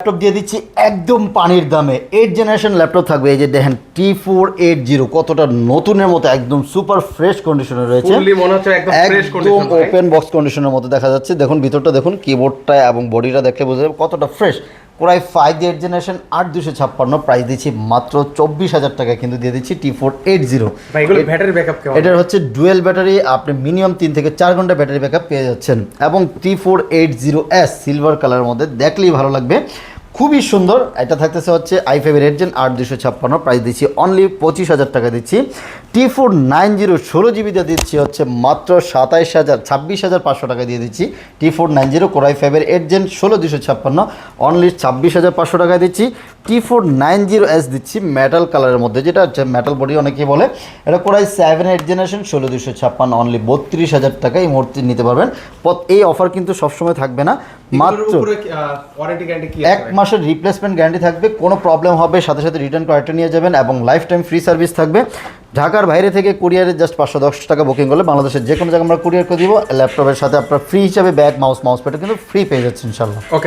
Laptop দিয়ে দিচ্ছি একদম পানির দামে 8 জেনারেশন ল্যাপটপ থাকবে। এই যে দেখেন T480 কতটা নতুনের মতো একদম সুপার ফ্রেশ কন্ডিশনে রয়েছে, ফুললি মনে হচ্ছে একদম ফ্রেশ একদম কন্ডিশন ওপেন বক্স কন্ডিশনের মতো দেখা যাচ্ছে। দেখুন ভিতরটা দেখুন, কিবোর্ডটা এবং বডিটা দেখলে বোঝা যাবে কতটা ফ্রেশ। কোরাই 5 8 জেনারেশন 8256, প্রাইস দিচ্ছি মাত্র 24,000 টাকা, কিন্তু দিয়ে দিচ্ছি T480। ভাই এগুলো ব্যাটারি ব্যাকআপ কেমন? এটার হচ্ছে ডুয়েল ব্যাটারি, আপনি মিনিমাম 3 থেকে 4 ঘন্টা ব্যাটারি ব্যাকআপ পেয়ে যাচ্ছেন। এবং T480S সিলভার কালারের মধ্যে দেখলেই ভালো লাগবে, খুবই সুন্দর। এটা থাকতেছে হচ্ছে i5 এর 8 জেন 8256, প্রাইস দিচ্ছি অনলি 25,000 টাকা দিচ্ছি। T490 16GB দিয়ে দিচ্ছি হচ্ছে মাত্র 26,500 টাকা দিয়ে দিচ্ছি। T490 কোরাই 5 এর 8 জেন 16256, অনলি 26,500 টাকায় দিচ্ছি। T490S দিচ্ছি মেটাল কালারের মধ্যে, যেটা হচ্ছে মেটাল বডি অনেকেই বলে। এটা কোরাই 7 8 জেনারেশন 16256, অনলি 32,000 টাকা এই মুহূর্তে নিতে পারবেন। এই অফার কিন্তু সবসময় থাকবে না, মাত্র ওয়ারেন্টি গ্যারান্টি কি 1 মাসের রিপ্লেসমেন্ট গ্যারান্টি থাকবে। কোনো প্রবলেম হবে সাথে সাথে রিটার্ন করে নিয়ে যাবেন, এবং লাইফ টাইম ফ্রি সার্ভিস থাকবে। ঢাকার বাইরে থেকে কুরিয়ারে জাস্ট 510 টাকা বুকিং করলে বাংলাদেশের যে কোনো জায়গায় আমরা কুরিয়ার করে দিব। ল্যাপটপের সাথে আপনার ফ্রি হিসাবে ব্যাগ, মাউস প্যাডও কিন্তু ফ্রি পেয়ে যাচ্ছেন ইনশাল্লাহ। ওকে।